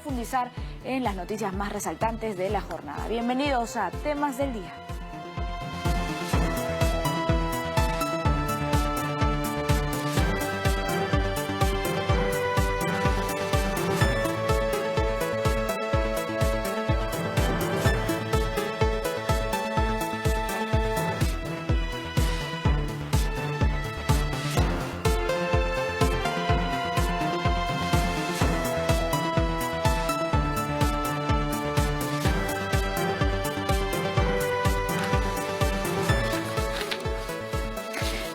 profundizar en las noticias más resaltantes de la jornada. Bienvenidos a Temas del Día.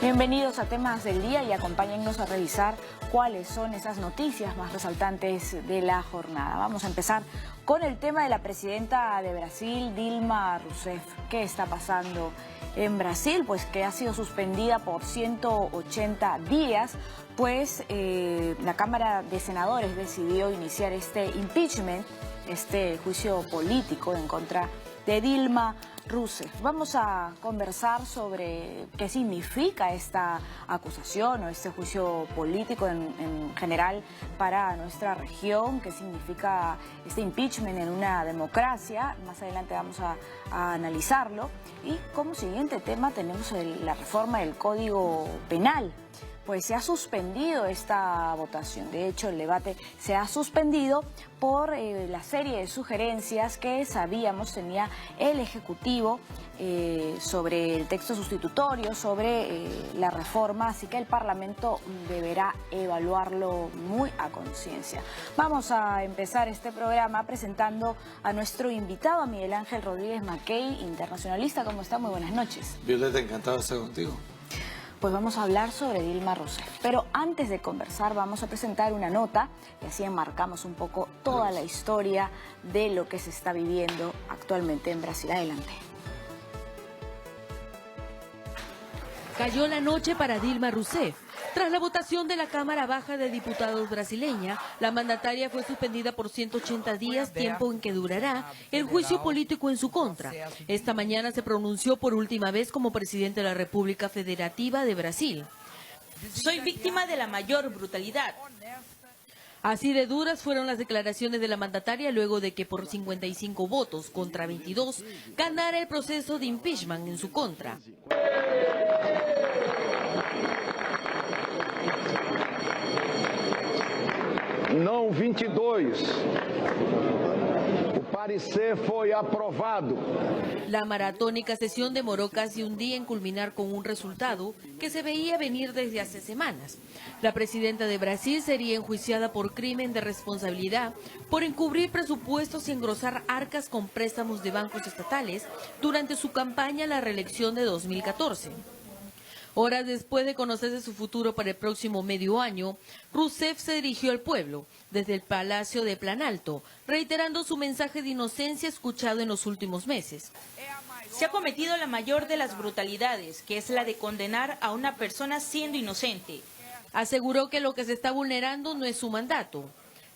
Bienvenidos a Temas del Día y acompáñennos a revisar cuáles son esas noticias más resaltantes de la jornada. Vamos a empezar con el tema de la presidenta de Brasil, Dilma Rousseff. ¿Qué está pasando en Brasil? Pues que ha sido suspendida por 180 días, pues la Cámara de Senadores decidió iniciar este impeachment, este juicio político en contra de Dilma Rousseff. Vamos a conversar sobre qué significa esta acusación o este juicio político en general para nuestra región, qué significa este impeachment en una democracia. Más adelante vamos a analizarlo. Y como siguiente tema tenemos la reforma del Código Penal. Pues se ha suspendido esta votación. De hecho, el debate se ha suspendido por la serie de sugerencias que sabíamos tenía el Ejecutivo sobre el texto sustitutorio, sobre la reforma, así que el Parlamento deberá evaluarlo muy a conciencia. Vamos a empezar este programa presentando a nuestro invitado, a Miguel Ángel Rodríguez Mackey, internacionalista. ¿Cómo está? Muy buenas noches. Violeta, encantado de estar contigo. Pues vamos a hablar sobre Dilma Rousseff. Pero antes de conversar vamos a presentar una nota y así enmarcamos un poco toda la historia de lo que se está viviendo actualmente en Brasil. Adelante. Cayó la noche para Dilma Rousseff. Tras la votación de la Cámara Baja de Diputados brasileña, la mandataria fue suspendida por 180 días, tiempo en que durará el juicio político en su contra. Esta mañana se pronunció por última vez como presidente de la República Federativa de Brasil. Soy víctima de la mayor brutalidad. Así de duras fueron las declaraciones de la mandataria luego de que por 55 votos contra 22 ganara el proceso de impeachment en su contra. Não 22. O parecer foi aprovado. La maratónica sesión demoró casi un día en culminar con un resultado que se veía venir desde hace semanas. La presidenta de Brasil sería enjuiciada por crimen de responsabilidad por encubrir presupuestos y engrosar arcas con préstamos de bancos estatales durante su campaña a la reelección de 2014. Horas después de conocerse su futuro para el próximo medio año, Rousseff se dirigió al pueblo desde el Palacio de Planalto, reiterando su mensaje de inocencia escuchado en los últimos meses. Se ha cometido la mayor de las brutalidades, que es la de condenar a una persona siendo inocente. Aseguró que lo que se está vulnerando no es su mandato,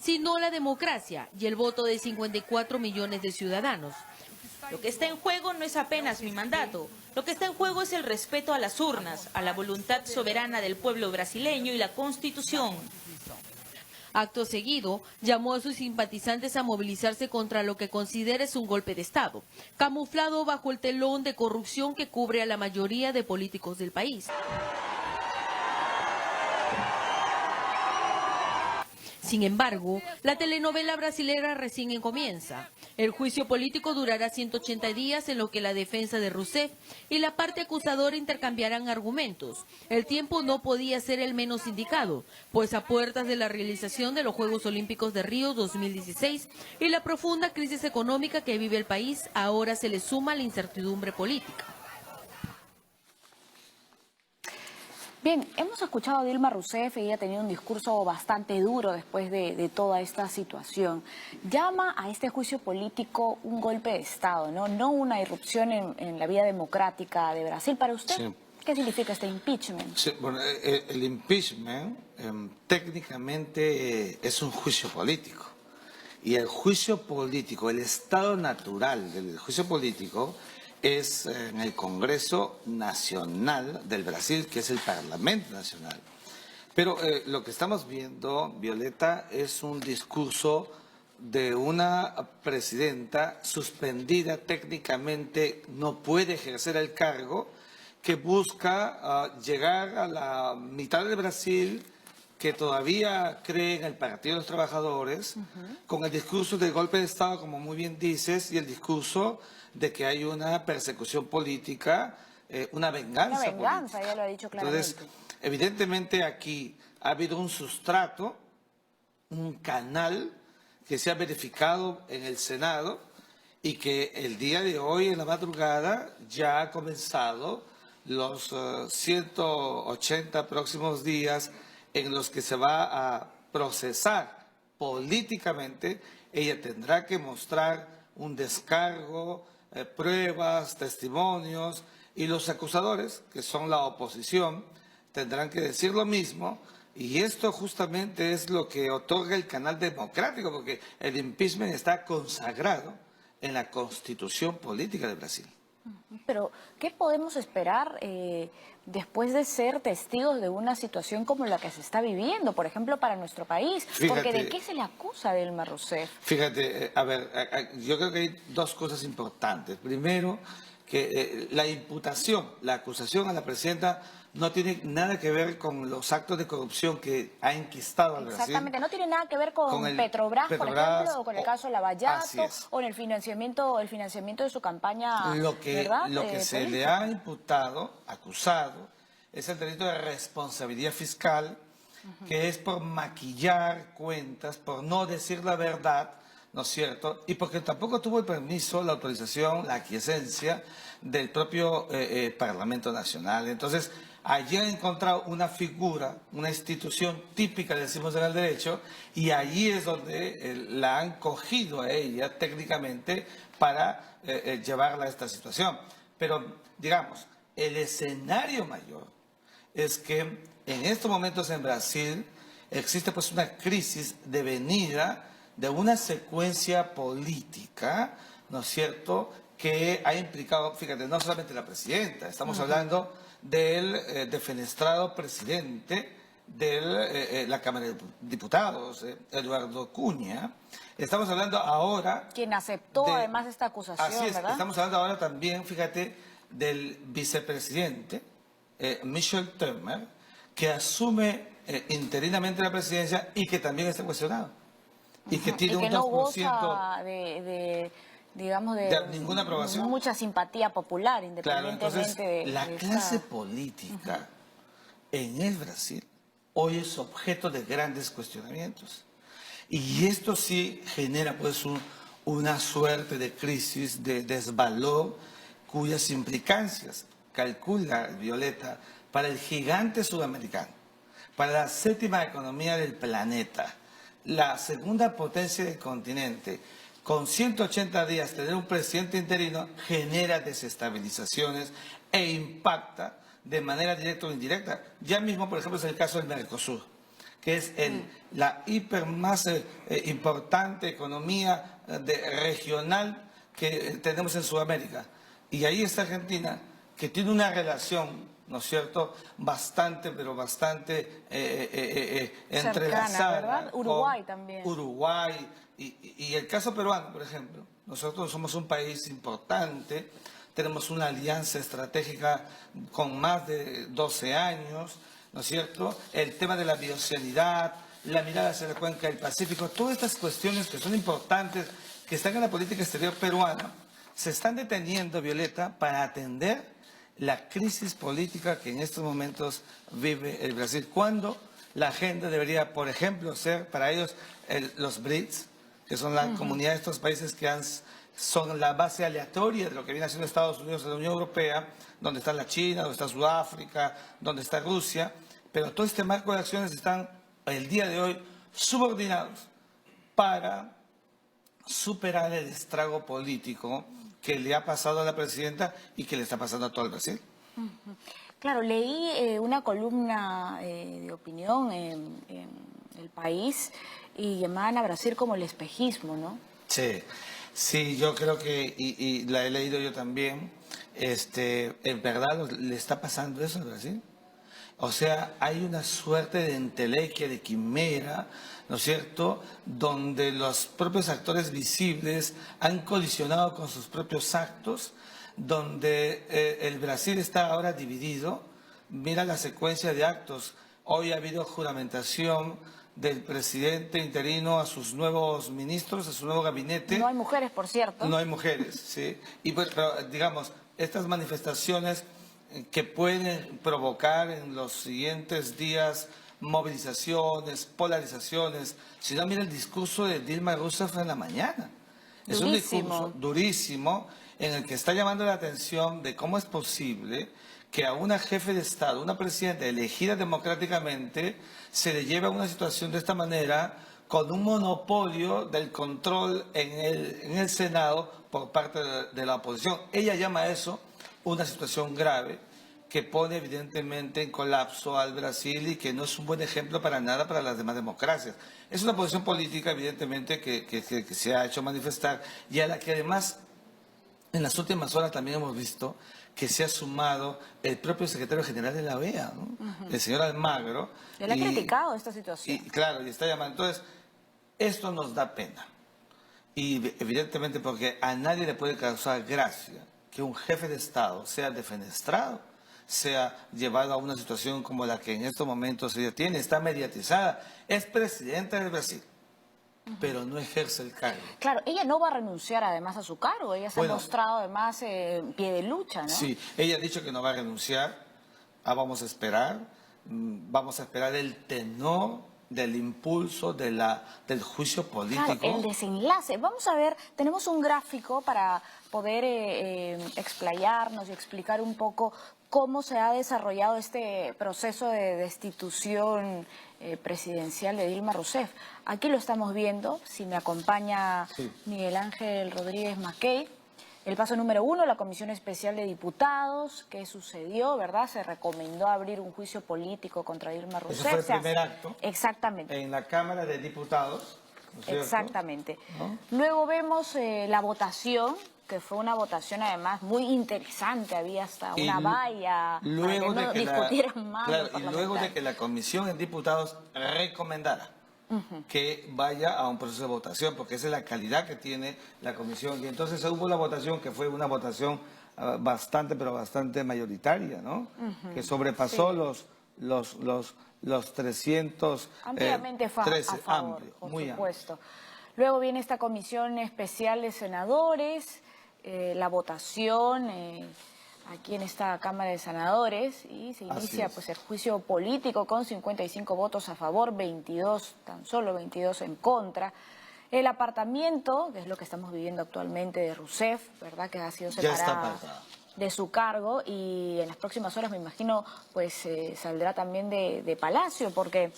sino la democracia y el voto de 54 millones de ciudadanos. Lo que está en juego no es apenas mi mandato. Lo que está en juego es el respeto a las urnas, a la voluntad soberana del pueblo brasileño y la Constitución. Acto seguido, llamó a sus simpatizantes a movilizarse contra lo que considera es un golpe de Estado, camuflado bajo el telón de corrupción que cubre a la mayoría de políticos del país. Sin embargo, la telenovela brasilera recién comienza. El juicio político durará 180 días en lo que la defensa de Rousseff y la parte acusadora intercambiarán argumentos. El tiempo no podía ser el menos indicado, pues a puertas de la realización de los Juegos Olímpicos de Río 2016 y la profunda crisis económica que vive el país, ahora se le suma la incertidumbre política. Bien, hemos escuchado a Dilma Rousseff, ella ha tenido un discurso bastante duro después de toda esta situación. Llama a este juicio político un golpe de Estado, no una irrupción en la vida democrática de Brasil. Para usted, sí. ¿Qué significa este impeachment? Sí, bueno, el impeachment técnicamente es un juicio político. Y el juicio político, el estado natural del juicio político es en el Congreso Nacional del Brasil, que es el Parlamento Nacional. Pero lo que estamos viendo, Violeta, es un discurso de una presidenta suspendida técnicamente, no puede ejercer el cargo, que busca llegar a la mitad de Brasil, que todavía cree en el Partido de los Trabajadores, con el discurso del golpe de Estado, como muy bien dices, y el discurso de que hay una persecución política, una venganza política. Una venganza, ya lo ha dicho claramente. Entonces, evidentemente aquí ha habido un sustrato, un canal que se ha verificado en el Senado y que el día de hoy, en la madrugada, ya ha comenzado los 180 próximos días en los que se va a procesar políticamente. Ella tendrá que mostrar un descargo, pruebas, testimonios, y los acusadores, que son la oposición, tendrán que decir lo mismo. Y esto justamente es lo que otorga el canal democrático, porque el impeachment está consagrado en la Constitución política de Brasil. Pero, ¿qué podemos esperar después de ser testigos de una situación como la que se está viviendo, por ejemplo, para nuestro país? Porque ¿de qué se le acusa a Dilma Rousseff? Fíjate, a ver, yo creo que hay dos cosas importantes. Primero, que la imputación, la acusación a la presidenta no tiene nada que ver con los actos de corrupción que ha enquistado al Brasil. Exactamente, no tiene nada que ver con Petrobras, por ejemplo, o con el caso Lavallato, o en el financiamiento de su campaña, ¿verdad? Lo que se le ha imputado, acusado, es el delito de responsabilidad fiscal, que es por maquillar cuentas, por no decir la verdad, ¿no es cierto? Y porque tampoco tuvo el permiso, la autorización, la aquiescencia del propio Parlamento Nacional. Entonces, allí han encontrado una figura, una institución típica, decimos en el derecho, y allí es donde la han cogido a ella técnicamente para llevarla a esta situación. Pero, digamos, el escenario mayor es que en estos momentos en Brasil existe pues una crisis devenida de una secuencia política, ¿no es cierto?, que ha implicado, fíjate, no solamente la presidenta, estamos hablando del defenestrado presidente de la Cámara de Diputados, Eduardo Cunha. Estamos hablando ahora... Quien aceptó además esta acusación, así es, ¿verdad? Estamos hablando ahora también, fíjate, del vicepresidente, Michel Temer, que asume interinamente la presidencia y que también está cuestionado. Y que tiene un 2%... no goza digamos, de ninguna aprobación. Mucha simpatía popular, independientemente claro, entonces, la clase política en el Brasil hoy es objeto de grandes cuestionamientos. Y esto sí genera pues una suerte de crisis, de desvalor, cuyas implicancias, calcula Violeta, para el gigante sudamericano, para la séptima economía del planeta, la segunda potencia del continente, con 180 días tener un presidente interino genera desestabilizaciones e impacta de manera directa o indirecta. Ya mismo, por ejemplo, es el caso del Mercosur, que es la hiper más importante economía regional que tenemos en Sudamérica. Y ahí está Argentina, que tiene una relación, ¿no es cierto?, bastante, pero bastante entrelazada. Cercana, ¿verdad? Uruguay también. Uruguay. Y el caso peruano, por ejemplo, nosotros somos un país importante, tenemos una alianza estratégica con más de 12 años, ¿no es cierto? El tema de la bioceanidad, la mirada hacia la cuenca del Pacífico, todas estas cuestiones que son importantes, que están en la política exterior peruana, se están deteniendo, Violeta, para atender la crisis política que en estos momentos vive el Brasil. Cuando la agenda debería, por ejemplo, ser para ellos los BRICS, que son la comunidad de estos países que son la base aleatoria de lo que viene haciendo Estados Unidos y la Unión Europea, donde está la China, donde está Sudáfrica, donde está Rusia, pero todo este marco de acciones están el día de hoy subordinados para superar el estrago político que le ha pasado a la presidenta y que le está pasando a todo el Brasil. Claro, leí una columna de opinión en El País y llamaban a Brasil como el espejismo, ¿no? Sí, yo creo que, y la he leído yo también, en verdad le está pasando eso al Brasil. O sea, hay una suerte de entelequia, de quimera, ¿no es cierto?, donde los propios actores visibles han colisionado con sus propios actos, donde el Brasil está ahora dividido. Mira la secuencia de actos. Hoy ha habido juramentación del presidente interino a sus nuevos ministros, a su nuevo gabinete. No hay mujeres, por cierto. No hay mujeres, sí. Y pues, pero, digamos, estas manifestaciones que pueden provocar en los siguientes días movilizaciones, polarizaciones. Si no, mira el discurso de Dilma Rousseff en la mañana. Es un discurso durísimo en el que está llamando la atención de cómo es posible que a una jefe de Estado, una presidenta elegida democráticamente, se le lleve a una situación de esta manera, con un monopolio del control en el Senado por parte de la oposición. Ella llama a eso una situación grave que pone evidentemente en colapso al Brasil y que no es un buen ejemplo para nada para las demás democracias. Es una posición política evidentemente que se ha hecho manifestar y a la que además en las últimas horas también hemos visto que se ha sumado el propio secretario general de la OEA, ¿no? El señor Almagro. Él ha criticado esta situación. Y claro, y está llamando. Entonces, esto nos da pena. Y evidentemente porque a nadie le puede causar gracia que un jefe de Estado sea defenestrado, sea llevado a una situación como la que en estos momentos ella tiene, está mediatizada, es presidenta del Brasil, pero no ejerce el cargo. Claro, ella no va a renunciar además a su cargo, ella se ha mostrado además en pie de lucha, ¿no? Sí, ella ha dicho que no va a renunciar, vamos a esperar el tenor del impulso del juicio político. Claro, el desenlace. Vamos a ver, tenemos un gráfico para poder explayarnos y explicar un poco cómo se ha desarrollado este proceso de destitución presidencial de Dilma Rousseff. Aquí lo estamos viendo, si me acompaña Miguel Ángel Rodríguez Mackey. El paso número 1, la Comisión Especial de Diputados. ¿Qué sucedió, verdad? Se recomendó abrir un juicio político contra Dilma Rousseff. Ese fue el primer acto. Exactamente. En la Cámara de Diputados, ¿no es cierto? Exactamente. ¿No? Luego vemos la votación, que fue una votación además muy interesante. Había hasta una valla luego para que no discutieran más. Claro, y luego de que la Comisión de Diputados recomendara que vaya a un proceso de votación, porque esa es la calidad que tiene la comisión. Y entonces hubo la votación, que fue una votación bastante mayoritaria, ¿no? Que sobrepasó los 300... Ampliamente a favor, amplio, por muy supuesto. amplio. Luego viene esta comisión especial de senadores, la votación aquí en esta Cámara de Senadores, y se inicia pues el juicio político con 55 votos a favor, 22, tan solo 22 en contra. El apartamiento, que es lo que estamos viviendo actualmente de Rousseff, ¿verdad?, que ha sido separada de su cargo, y en las próximas horas me imagino pues saldrá también de Palacio, porque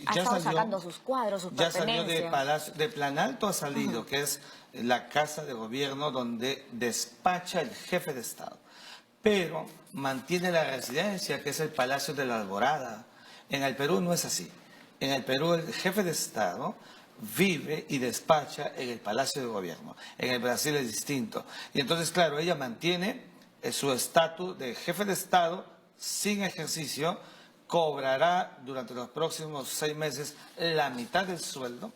ha estado sacando sus cuadros, sus pertenencias. Ya salió de Palacio, de Planalto ha salido, que es la casa de gobierno donde despacha el jefe de Estado, pero mantiene la residencia, que es el Palacio de la Alborada. En el Perú no es así. En el Perú el jefe de Estado vive y despacha en el Palacio de Gobierno. En el Brasil es distinto. Y entonces, claro, ella mantiene su estatus de jefe de Estado sin ejercicio, cobrará durante los próximos 6 meses la mitad del sueldo,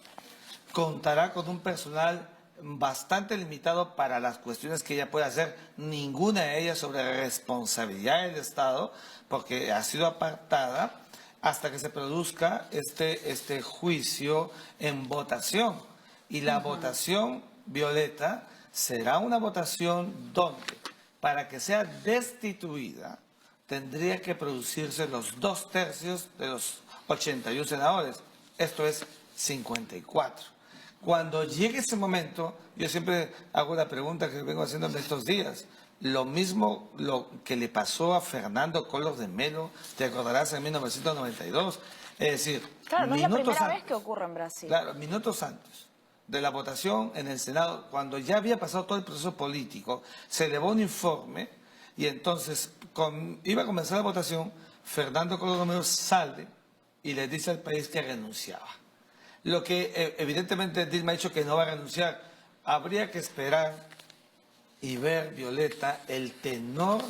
contará con un personal bastante limitado para las cuestiones que ella puede hacer, ninguna de ellas sobre responsabilidad del Estado, porque ha sido apartada hasta que se produzca este juicio en votación. Y la votación, Violeta, será una votación donde, para que sea destituida, tendría que producirse los 2/3 de los 81 senadores. Esto es 54. Cuando llegue ese momento, yo siempre hago la pregunta que vengo haciendo en estos días. Lo mismo que le pasó a Fernando Collor de Mello, te acordarás, en 1992. Es decir, claro, no es la primera vez que ocurre en Brasil. Claro, minutos antes de la votación en el Senado, cuando ya había pasado todo el proceso político, se elevó un informe y entonces iba a comenzar la votación, Fernando Collor de Mello sale y le dice al país que renunciaba. Lo que evidentemente Dilma ha dicho que no va a renunciar. Habría que esperar y ver, Violeta, el tenor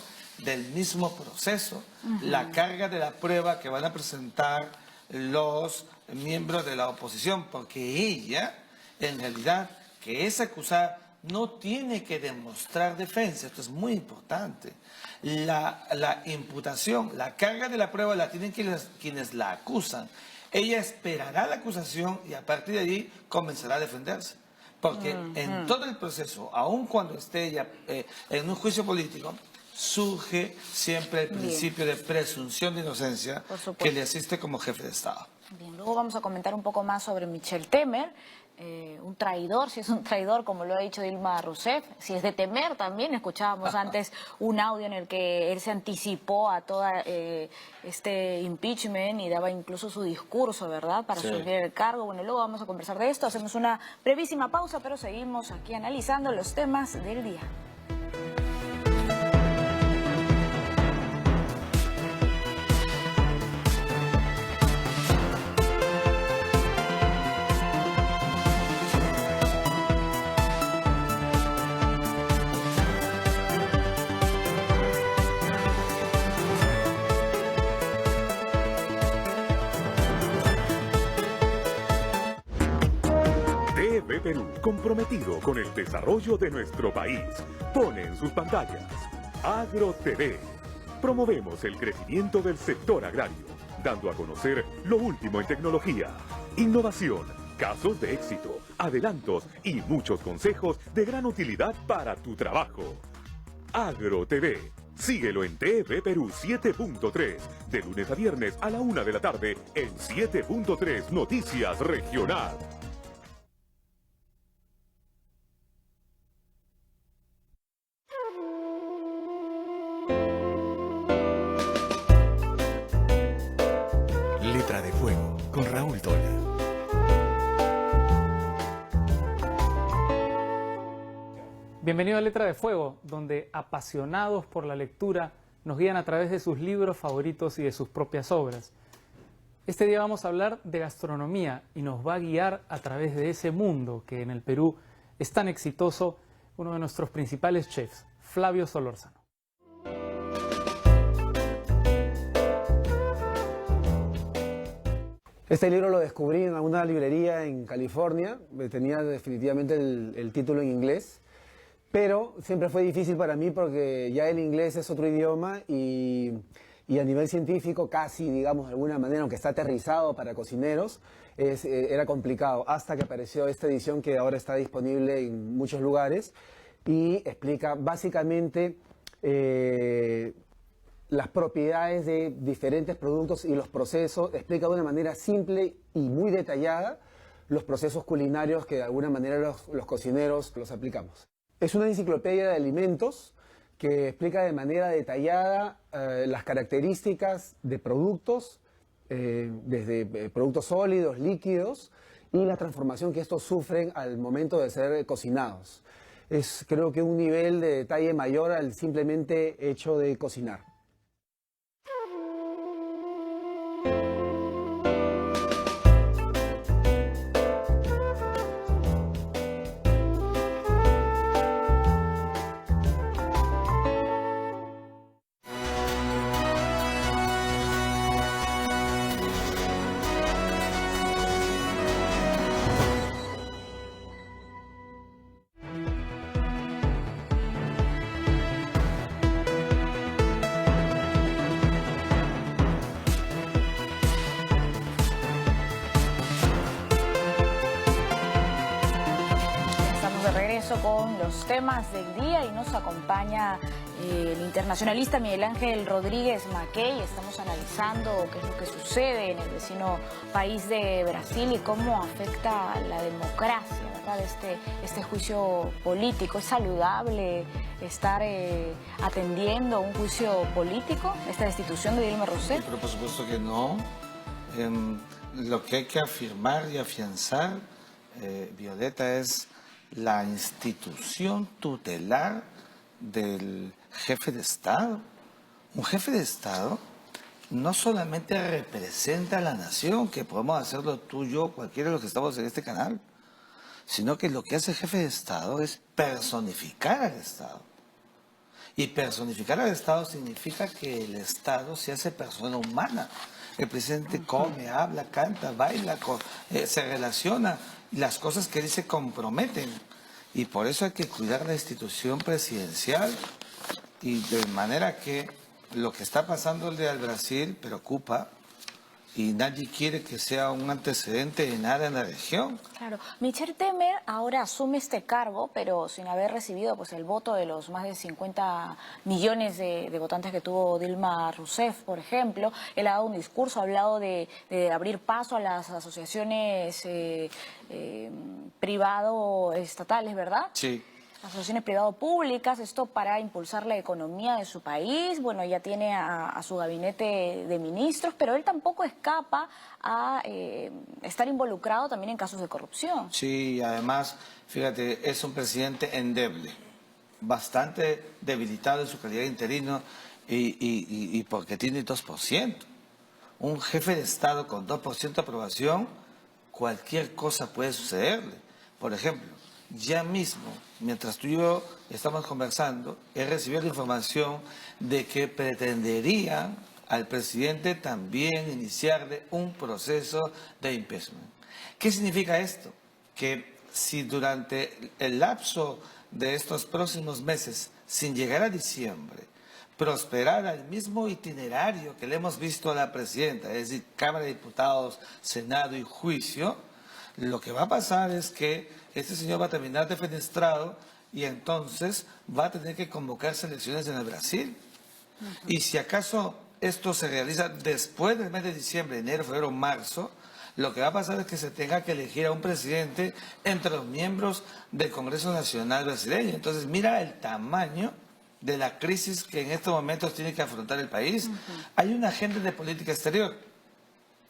del mismo proceso, la carga de la prueba que van a presentar los miembros de la oposición, porque ella, en realidad, que es acusada, no tiene que demostrar defensa. Esto es muy importante. La imputación, la carga de la prueba la tienen quienes la acusan. Ella esperará la acusación y a partir de allí comenzará a defenderse. Porque en todo el proceso, aun cuando esté ella en un juicio político, surge siempre el principio de presunción de inocencia que le asiste como jefe de Estado. Bien, luego vamos a comentar un poco más sobre Michel Temer, un traidor, si es un traidor como lo ha dicho Dilma Rousseff, si es de temer también. Escuchábamos antes un audio en el que él se anticipó a todo este impeachment y daba incluso su discurso, ¿verdad?, para asumir el cargo. Bueno, luego vamos a conversar de esto, hacemos una brevísima pausa, pero seguimos aquí analizando los temas del día. TV Perú, comprometido con el desarrollo de nuestro país, pone en sus pantallas Agro TV. Promovemos el crecimiento del sector agrario, dando a conocer lo último en tecnología, innovación, casos de éxito, adelantos y muchos consejos de gran utilidad para tu trabajo. Agro TV. Síguelo en TV Perú 7.3, de lunes a viernes a la 1 de la tarde en 7.3 Noticias Regional. Letra de Fuego, con Raúl Tola. Bienvenido a Letra de Fuego, donde apasionados por la lectura nos guían a través de sus libros favoritos y de sus propias obras. Este día vamos a hablar de gastronomía y nos va a guiar a través de ese mundo que en el Perú es tan exitoso uno de nuestros principales chefs, Flavio Solórzano. Este libro lo descubrí en una librería en California, tenía definitivamente el título en inglés, pero siempre fue difícil para mí porque ya el inglés es otro idioma y a nivel científico casi, digamos, de alguna manera, aunque está aterrizado para cocineros, era complicado, hasta que apareció esta edición que ahora está disponible en muchos lugares y explica básicamente las propiedades de diferentes productos y los procesos, explica de una manera simple y muy detallada los procesos culinarios que de alguna manera los cocineros los aplicamos. Es una enciclopedia de alimentos que explica de manera detallada las características de productos, desde productos sólidos, líquidos, y la transformación que estos sufren al momento de ser cocinados. Es, creo que, un nivel de detalle mayor al simplemente hecho de cocinar. Con los temas del día y nos acompaña el internacionalista Miguel Ángel Rodríguez Mackey. Estamos analizando qué es lo que sucede en el vecino país de Brasil y cómo afecta la democracia, ¿verdad? Este juicio político. ¿Es saludable estar atendiendo un juicio político, esta destitución de Dilma Rousseff? Pero por supuesto que no. Lo que hay que afirmar y afianzar, Violeta, es la institución tutelar del jefe de Estado. Un jefe de Estado no solamente representa a la nación, que podemos hacerlo tú, yo, cualquiera de los que estamos en este canal, sino que lo que hace el jefe de Estado es personificar al Estado. Y personificar al Estado significa que el Estado se hace persona humana. El presidente come, habla, canta, baila, se relaciona. Las cosas que dice comprometen. Y por eso hay que cuidar la institución presidencial. Y de manera que lo que está pasándole al Brasil preocupa. Y nadie quiere que sea un antecedente de nada en la región. Claro. Michel Temer ahora asume este cargo, pero sin haber recibido pues el voto de los más de 50 millones de votantes que tuvo Dilma Rousseff, por ejemplo. Él ha dado un discurso, ha hablado de abrir paso a las asociaciones privado-estatales, ¿verdad? Sí. Asociaciones privado-públicas, esto para impulsar la economía de su país. Bueno, ya tiene a su gabinete de ministros, pero él tampoco escapa a estar involucrado también en casos de corrupción. Sí, además, fíjate, es un presidente endeble, bastante debilitado en su calidad de interino y porque tiene 2%. Un jefe de Estado con 2% de aprobación, cualquier cosa puede sucederle. Por ejemplo, ya mismo, mientras tú y yo estamos conversando, he recibido la información de que pretenderían al presidente también iniciarle un proceso de impeachment. ¿Qué significa esto? Que si durante el lapso de estos próximos meses, sin llegar a diciembre, prosperara el mismo itinerario que le hemos visto a la presidenta, es decir, Cámara de Diputados, Senado y juicio, lo que va a pasar es que este señor va a terminar defenestrado y entonces va a tener que convocarse elecciones en el Brasil. Y si acaso esto se realiza después del mes de diciembre, enero, febrero, marzo, lo que va a pasar es que se tenga que elegir a un presidente entre los miembros del Congreso Nacional brasileño. Entonces mira el tamaño de la crisis que en estos momentos tiene que afrontar el país. Hay una agenda de política exterior,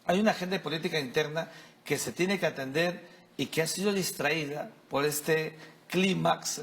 hay una agenda de política interna que se tiene que atender y que ha sido distraída por este clímax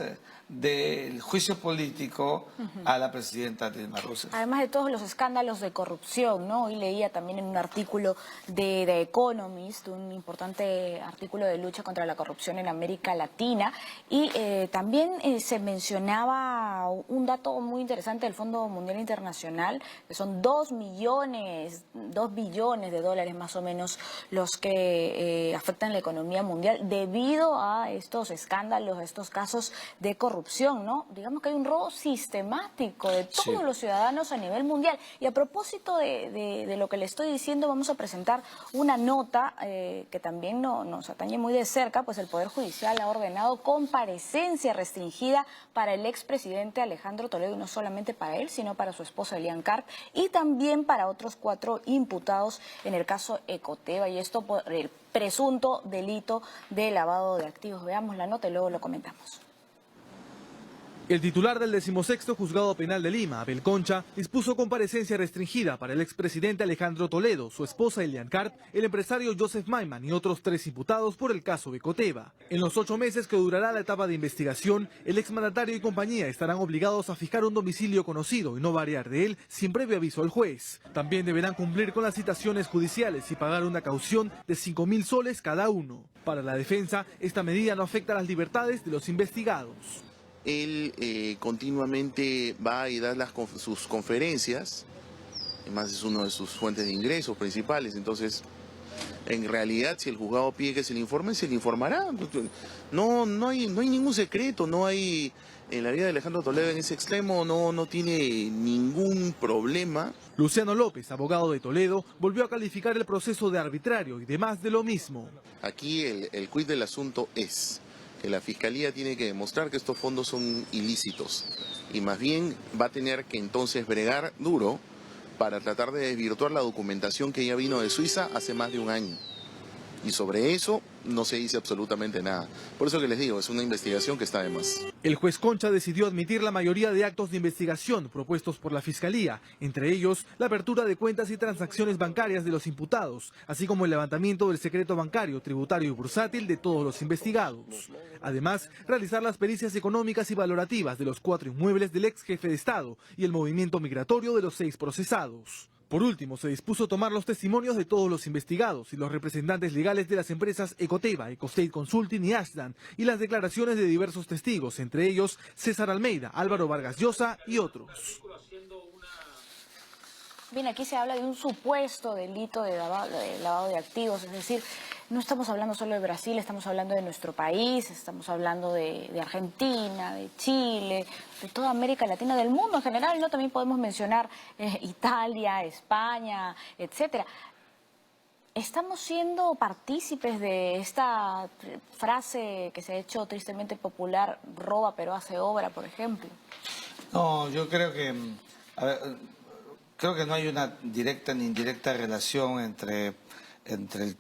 del juicio político a la presidenta Dilma Rousseff. Además de todos los escándalos de corrupción, ¿no? Hoy leía también en un artículo de The Economist, un importante artículo de lucha contra la corrupción en América Latina, y también se mencionaba un dato muy interesante del Fondo Mundial Internacional, que son 2 billones de dólares más o menos los que afectan la economía mundial debido a estos escándalos, a estos casos de corrupción, ¿no? Digamos que hay un robo sistemático de todos los ciudadanos a nivel mundial. Y a propósito de lo que le estoy diciendo, vamos a presentar una nota que también nos atañe muy de cerca, pues el Poder Judicial ha ordenado comparecencia restringida para el expresidente Alejandro Toledo, y no solamente para él, sino para su esposa Elian Karp, y también para otros 4 imputados en el caso Ecoteva, y esto por el presunto delito de lavado de activos. Veamos la nota y luego lo comentamos. El titular del 16º Juzgado Penal de Lima, Abel Concha, dispuso comparecencia restringida para el expresidente Alejandro Toledo, su esposa Elian Karp, el empresario Joseph Maiman y otros 3 imputados por el caso Ecoteva. En los 8 meses que durará la etapa de investigación, el exmandatario y compañía estarán obligados a fijar un domicilio conocido y no variar de él sin previo aviso al juez. También deberán cumplir con las citaciones judiciales y pagar una caución de 5.000 soles cada uno. Para la defensa, esta medida no afecta a las libertades de los investigados. Él continuamente va y da sus conferencias, además es una de sus fuentes de ingresos principales, entonces en realidad si el juzgado pide que se le informe, se le informará. No hay ningún secreto, no hay, en la vida de Alejandro Toledo en ese extremo no tiene ningún problema. Luciano López, abogado de Toledo, volvió a calificar el proceso de arbitrario y de más de lo mismo. Aquí el quid del asunto es que la Fiscalía tiene que demostrar que estos fondos son ilícitos y más bien va a tener que entonces bregar duro para tratar de desvirtuar la documentación que ya vino de Suiza hace más de un año. Y sobre eso no se dice absolutamente nada. Por eso que les digo, es una investigación que está de más. El juez Concha decidió admitir la mayoría de actos de investigación propuestos por la Fiscalía, entre ellos la apertura de cuentas y transacciones bancarias de los imputados, así como el levantamiento del secreto bancario, tributario y bursátil de todos los investigados. Además, realizar las pericias económicas y valorativas de los 4 inmuebles del ex jefe de Estado y el movimiento migratorio de los 6 procesados. Por último, se dispuso a tomar los testimonios de todos los investigados y los representantes legales de las empresas Ecoteva, Ecostate Consulting y Ashland, y las declaraciones de diversos testigos, entre ellos César Almeida, Álvaro Vargas Llosa y otros. Bien, aquí se habla de un supuesto delito de lavado de activos, es decir, no estamos hablando solo de Brasil, estamos hablando de nuestro país, estamos hablando de Argentina, de Chile, de toda América Latina, del mundo en general, ¿no? También podemos mencionar Italia, España, etcétera. ¿Estamos siendo partícipes de esta frase que se ha hecho tristemente popular, roba pero hace obra, por ejemplo? No, yo creo que, creo que no hay una directa ni indirecta relación entre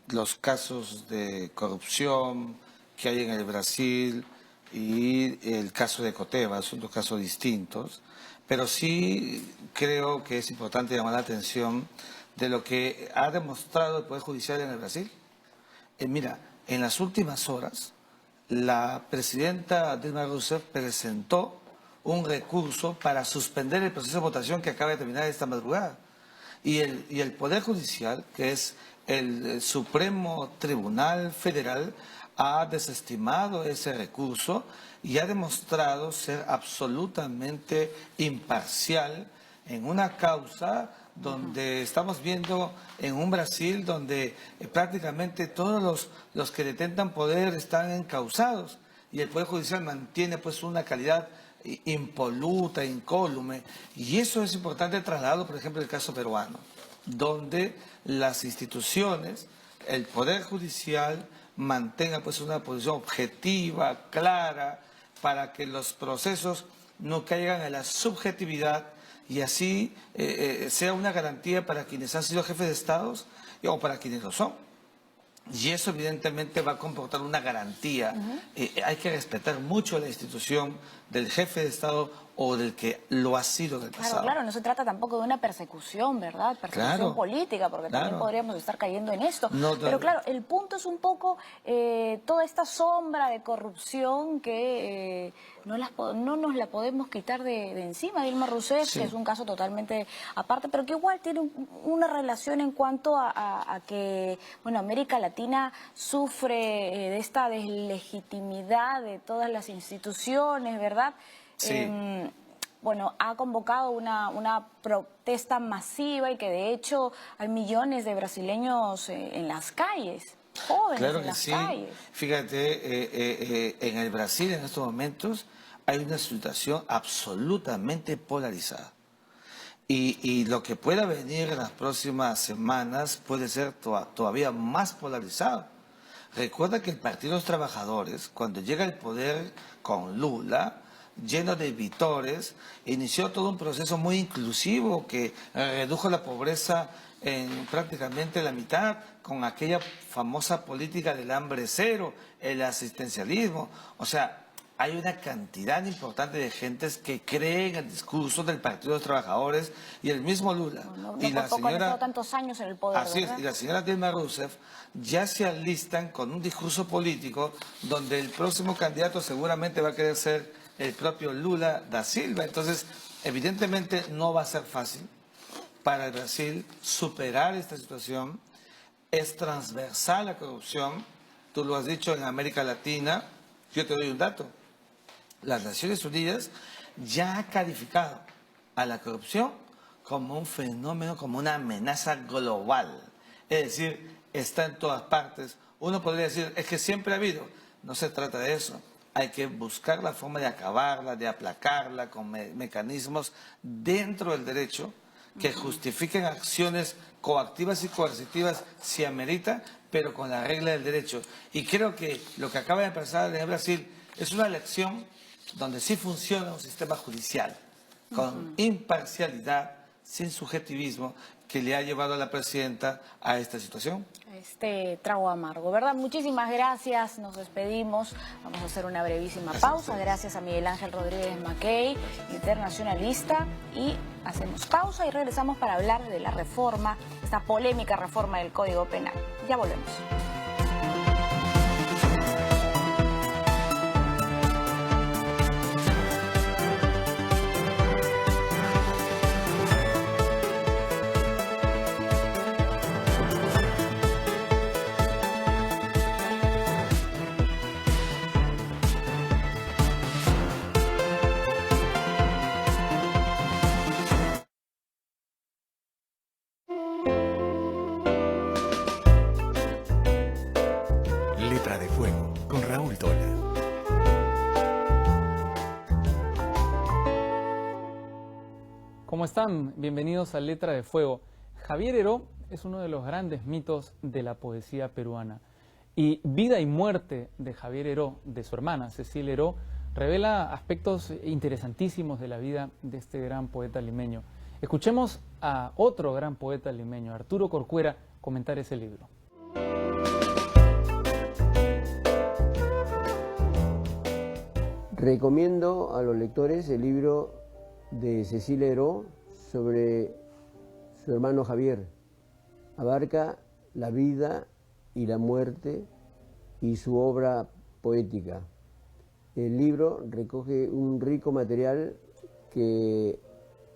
los casos de corrupción que hay en el Brasil y el caso de Ecoteva. Son dos casos distintos, pero sí creo que es importante llamar la atención de lo que ha demostrado el Poder Judicial en el Brasil. Mira, en las últimas horas, la presidenta Dilma Rousseff presentó un recurso para suspender el proceso de votación que acaba de terminar esta madrugada. Y el Poder Judicial, que es el Supremo Tribunal Federal, ha desestimado ese recurso y ha demostrado ser absolutamente imparcial en una causa donde estamos viendo en un Brasil donde prácticamente todos los que detentan poder están encausados y el Poder Judicial mantiene pues una calidad impoluta, incólume, y eso es importante trasladado, por ejemplo, el caso peruano, donde las instituciones, el Poder Judicial mantenga pues una posición objetiva, clara, para que los procesos no caigan en la subjetividad y así sea una garantía para quienes han sido jefes de Estados o para quienes lo son. Y eso evidentemente va a comportar una garantía. Hay que respetar mucho la institución del jefe de Estado o del que lo ha sido en el pasado. Claro, no se trata tampoco de una persecución, ¿verdad? Persecución política, porque también podríamos estar cayendo en esto. Pero claro, el punto es un poco toda esta sombra de corrupción que no nos la podemos quitar de encima. Dilma Rousseff, que es un caso totalmente aparte, pero que igual tiene una relación en cuanto a que, bueno, América Latina sufre de esta deslegitimidad de todas las instituciones, ¿verdad? Sí. Bueno, ha convocado una protesta masiva y que de hecho hay millones de brasileños en las calles, jóvenes en las calles. Fíjate, en el Brasil en estos momentos hay una situación absolutamente polarizada. Y lo que pueda venir en las próximas semanas puede ser todavía más polarizado. Recuerda que el Partido de los Trabajadores, cuando llega al poder con Lula, lleno de vitores, inició todo un proceso muy inclusivo que redujo la pobreza en prácticamente la mitad con aquella famosa política del hambre cero, el asistencialismo. O sea, hay una cantidad importante de gentes que creen el discurso del Partido de los Trabajadores y el mismo Lula. Y la señora, han estado tantos años en el poder, así es, y la señora Dilma Rousseff ya se alistan con un discurso político donde el próximo candidato seguramente va a querer ser el propio Lula da Silva. Entonces, evidentemente no va a ser fácil para el Brasil superar esta situación. Es transversal la corrupción, tú lo has dicho en América Latina. Yo te doy un dato. Las Naciones Unidas ya ha calificado a la corrupción como un fenómeno, como una amenaza global. Es decir, está en todas partes. Uno podría decir, es que siempre ha habido. No se trata de eso. Hay que buscar la forma de acabarla, de aplacarla con mecanismos dentro del derecho que justifiquen acciones coactivas y coercitivas si amerita, pero con la regla del derecho. Y creo que lo que acaba de pasar en Brasil es una lección donde sí funciona un sistema judicial con imparcialidad, sin subjetivismo, que le ha llevado a la presidenta a esta situación. Este trago amargo, ¿verdad? Muchísimas gracias, nos despedimos, vamos a hacer una brevísima pausa. Gracias a Miguel Ángel Rodríguez Mackey, internacionalista, y hacemos pausa y regresamos para hablar de la reforma, esta polémica reforma del Código Penal. Ya volvemos. ¿Cómo están? Bienvenidos a Letra de Fuego. Javier Heró es uno de los grandes mitos de la poesía peruana. Y Vida y muerte de Javier Heró, de su hermana Cecilia Heró, revela aspectos interesantísimos de la vida de este gran poeta limeño. Escuchemos a otro gran poeta limeño, Arturo Corcuera, comentar ese libro. Recomiendo a los lectores el libro de Cecilia Heró sobre su hermano Javier. Abarca la vida y la muerte y su obra poética. El libro recoge un rico material que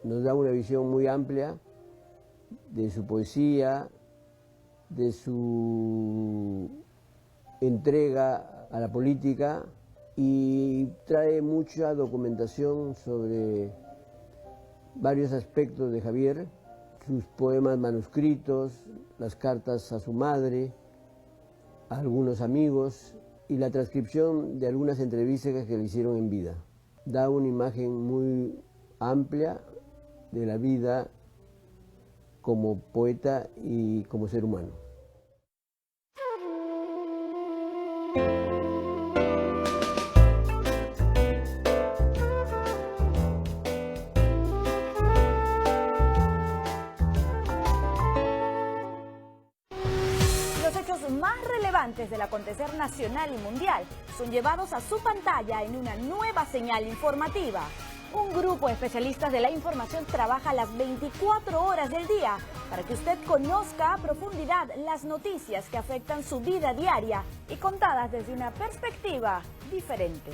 nos da una visión muy amplia de su poesía, de su entrega a la política, y trae mucha documentación sobre varios aspectos de Javier, sus poemas manuscritos, las cartas a su madre, a algunos amigos y la transcripción de algunas entrevistas que le hicieron en vida. Da una imagen muy amplia de la vida como poeta y como ser humano. Más relevantes del acontecer nacional y mundial son llevados a su pantalla en una nueva señal informativa. Un grupo de especialistas de la información trabaja las 24 horas del día para que usted conozca a profundidad las noticias que afectan su vida diaria y contadas desde una perspectiva diferente.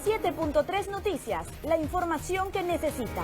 7.3 Noticias, la información que necesita.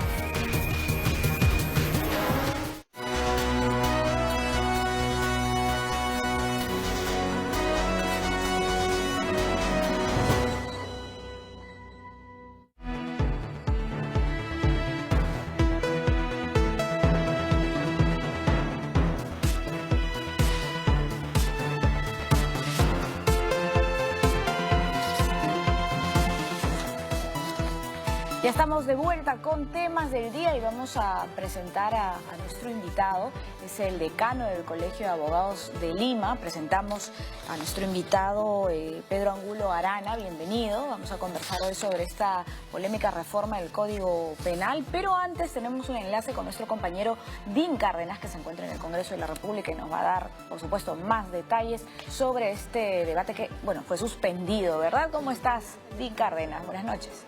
Ya estamos de vuelta con temas del día y vamos a presentar a nuestro invitado. Es el decano del Colegio de Abogados de Lima. Presentamos a nuestro invitado Pedro Angulo Arana. Bienvenido. Vamos a conversar hoy sobre esta polémica reforma del Código Penal. Pero antes tenemos un enlace con nuestro compañero Dean Cárdenas, que se encuentra en el Congreso de la República y nos va a dar, por supuesto, más detalles sobre este debate que, bueno, fue suspendido, ¿verdad? ¿Cómo estás, Dean Cárdenas? Buenas noches.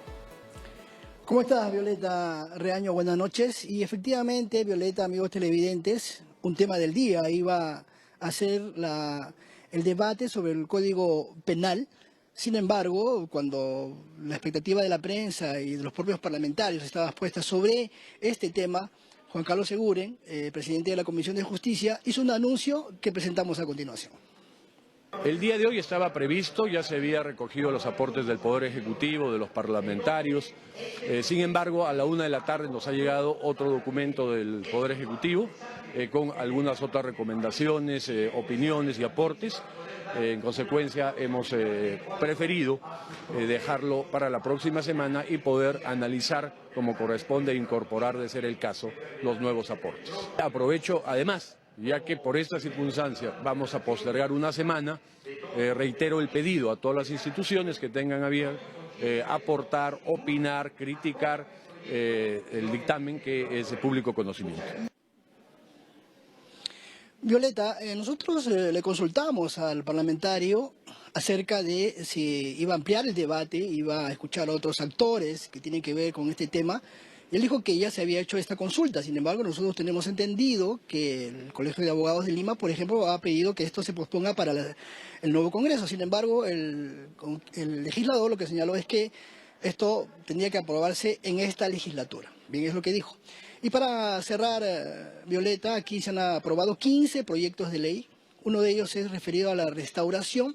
¿Cómo estás, Violeta Reaño? Buenas noches. Y efectivamente, Violeta, amigos televidentes, un tema del día iba a ser el debate sobre el Código Penal. Sin embargo, cuando la expectativa de la prensa y de los propios parlamentarios estaba puesta sobre este tema, Juan Carlos Seguren, presidente de la Comisión de Justicia, hizo un anuncio que presentamos a continuación. El día de hoy estaba previsto, ya se había recogido los aportes del Poder Ejecutivo, de los parlamentarios. Sin embargo, a la 1 de la tarde nos ha llegado otro documento del Poder Ejecutivo con algunas otras recomendaciones, opiniones y aportes. En consecuencia, hemos preferido dejarlo para la próxima semana y poder analizar como corresponde e incorporar, de ser el caso, los nuevos aportes. Aprovecho, además, ya que por esta circunstancia vamos a postergar una semana, reitero el pedido a todas las instituciones que tengan a bien aportar, opinar, criticar el dictamen que es de público conocimiento. Violeta, nosotros le consultamos al parlamentario acerca de si iba a ampliar el debate, iba a escuchar a otros actores que tienen que ver con este tema. Él dijo que ya se había hecho esta consulta. Sin embargo, nosotros tenemos entendido que el Colegio de Abogados de Lima, por ejemplo, ha pedido que esto se posponga para el nuevo Congreso. Sin embargo, el legislador lo que señaló es que esto tendría que aprobarse en esta legislatura. Bien, es lo que dijo. Y para cerrar, Violeta, aquí se han aprobado 15 proyectos de ley. Uno de ellos es referido a la restauración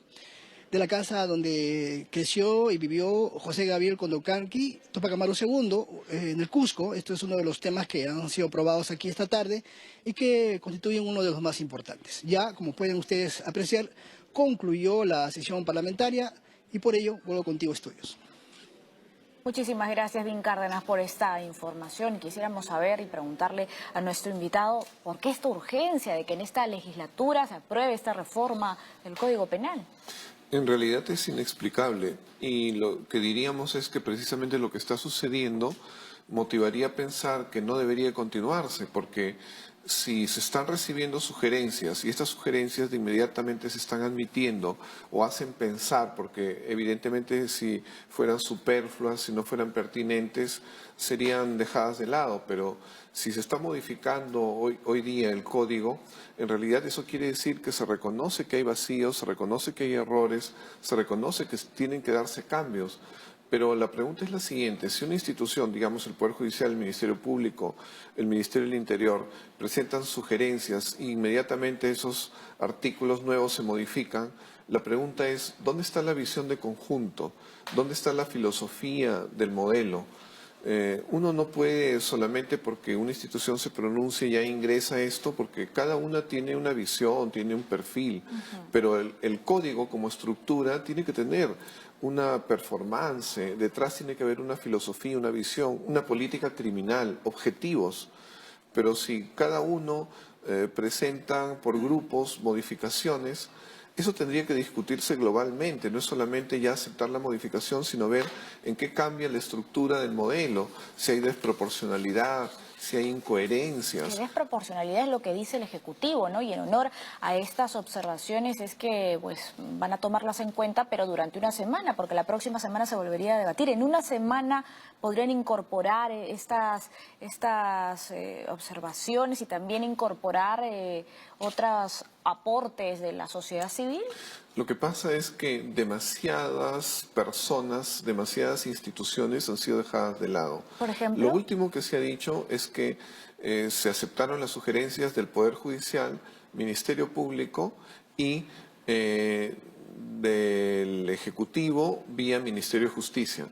de la casa donde creció y vivió José Gabriel Condorcanqui, Túpac Amaru II, en el Cusco. Esto es uno de los temas que han sido aprobados aquí esta tarde y que constituyen uno de los más importantes. Ya, como pueden ustedes apreciar, concluyó la sesión parlamentaria y por ello vuelvo contigo, Estudios. Muchísimas gracias, Vin Cárdenas, por esta información. Quisiéramos saber y preguntarle a nuestro invitado por qué esta urgencia de que en esta legislatura se apruebe esta reforma del Código Penal. En realidad es inexplicable y lo que diríamos es que precisamente lo que está sucediendo motivaría a pensar que no debería continuarse, porque si se están recibiendo sugerencias y estas sugerencias de inmediatamente se están admitiendo o hacen pensar, porque evidentemente si fueran superfluas, si no fueran pertinentes, serían dejadas de lado, pero si se está modificando hoy día el código, en realidad eso quiere decir que se reconoce que hay vacíos, se reconoce que hay errores, se reconoce que tienen que darse cambios. Pero la pregunta es la siguiente: si una institución, digamos el Poder Judicial, el Ministerio Público, el Ministerio del Interior, presentan sugerencias e inmediatamente esos artículos nuevos se modifican, la pregunta es, ¿dónde está la visión de conjunto? ¿Dónde está la filosofía del modelo? Uno no puede solamente porque una institución se pronuncie ya ingresa esto, porque cada una tiene una visión, tiene un perfil, pero el código como estructura tiene que tener una performance, detrás tiene que haber una filosofía, una visión, una política criminal, objetivos. Pero si cada uno presenta por grupos modificaciones, eso tendría que discutirse globalmente, no es solamente ya aceptar la modificación, sino ver en qué cambia la estructura del modelo, si hay desproporcionalidad, si hay incoherencias. La desproporcionalidad es lo que dice el Ejecutivo, ¿no? Y en honor a estas observaciones es que pues van a tomarlas en cuenta, pero durante una semana, porque la próxima semana se volvería a debatir. En una semana podrían incorporar estas observaciones y también incorporar otros aportes de la sociedad civil. Lo que pasa es que demasiadas personas, demasiadas instituciones han sido dejadas de lado. Por ejemplo, lo último que se ha dicho es que se aceptaron las sugerencias del Poder Judicial, Ministerio Público y del Ejecutivo vía Ministerio de Justicia.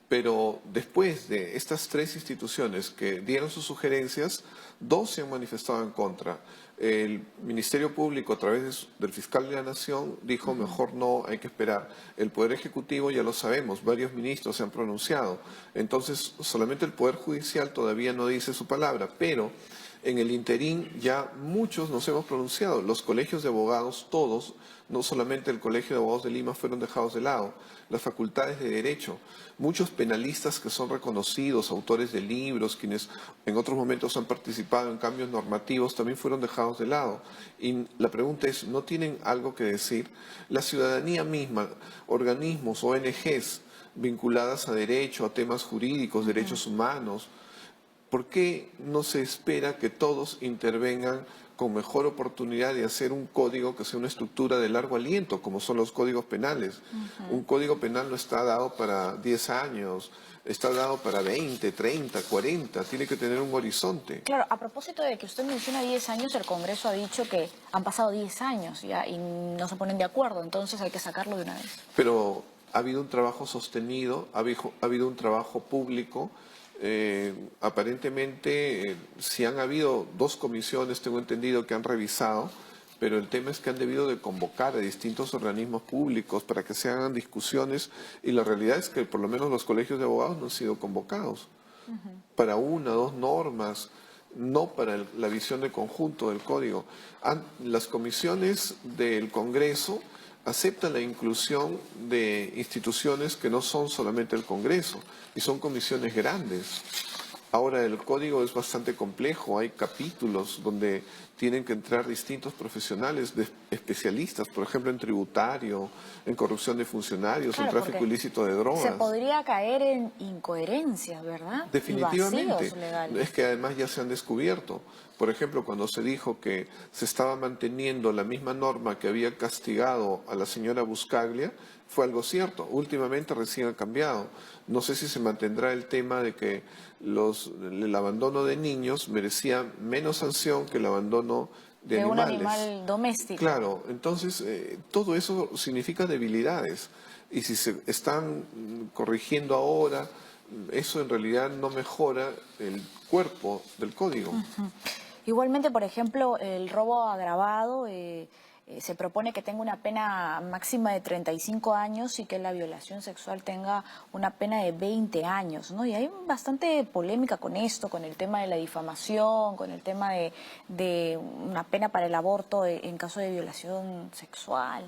Pero después de estas tres instituciones que dieron sus sugerencias, dos se han manifestado en contra. El Ministerio Público, a través del Fiscal de la Nación, dijo mejor no, hay que esperar. El Poder Ejecutivo ya lo sabemos, varios ministros se han pronunciado. Entonces, solamente el Poder Judicial todavía no dice su palabra, pero en el interín ya muchos nos hemos pronunciado. Los colegios de abogados, todos, no solamente el Colegio de Abogados de Lima, fueron dejados de lado. Las facultades de Derecho, muchos penalistas que son reconocidos, autores de libros, quienes en otros momentos han participado en cambios normativos, también fueron dejados de lado. Y la pregunta es, ¿no tienen algo que decir? La ciudadanía misma, organismos, ONGs vinculadas a derecho, a temas jurídicos, derechos humanos, ¿por qué no se espera que todos intervengan con mejor oportunidad de hacer un código que sea una estructura de largo aliento, como son los códigos penales? Un código penal no está dado para 10 años, está dado para 20, 30, 40, tiene que tener un horizonte. Claro, a propósito de que usted menciona 10 años, el Congreso ha dicho que han pasado 10 años ya y no se ponen de acuerdo, entonces hay que sacarlo de una vez. Pero ha habido un trabajo sostenido, ha habido un trabajo público. Aparentemente, si han habido dos comisiones, tengo entendido, que han revisado, pero el tema es que han debido de convocar a distintos organismos públicos para que se hagan discusiones, y la realidad es que por lo menos los colegios de abogados no han sido convocados para una o dos normas, no para la visión de conjunto del código. Las comisiones del Congreso aceptan la inclusión de instituciones que no son solamente el Congreso, y son comisiones grandes. Ahora, el código es bastante complejo, hay capítulos donde tienen que entrar distintos profesionales, especialistas, por ejemplo, en tributario, en corrupción de funcionarios, en tráfico ilícito de drogas. Se podría caer en incoherencias, ¿verdad? Definitivamente. Y vacíos legales. Es que además ya se han descubierto. Por ejemplo, cuando se dijo que se estaba manteniendo la misma norma que había castigado a la señora Buscaglia, fue algo cierto. Últimamente recién ha cambiado. No sé si se mantendrá el tema de que el abandono de niños merecía menos sanción que el abandono de animales. Un animal doméstico. Claro, entonces todo eso significa debilidades. Y si se están corrigiendo ahora, eso en realidad no mejora el cuerpo del código. Igualmente, por ejemplo, el robo agravado se propone que tenga una pena máxima de 35 años y que la violación sexual tenga una pena de 20 años, ¿no? Y hay bastante polémica con esto, con el tema de la difamación, con el tema de una pena para el aborto en caso de violación sexual.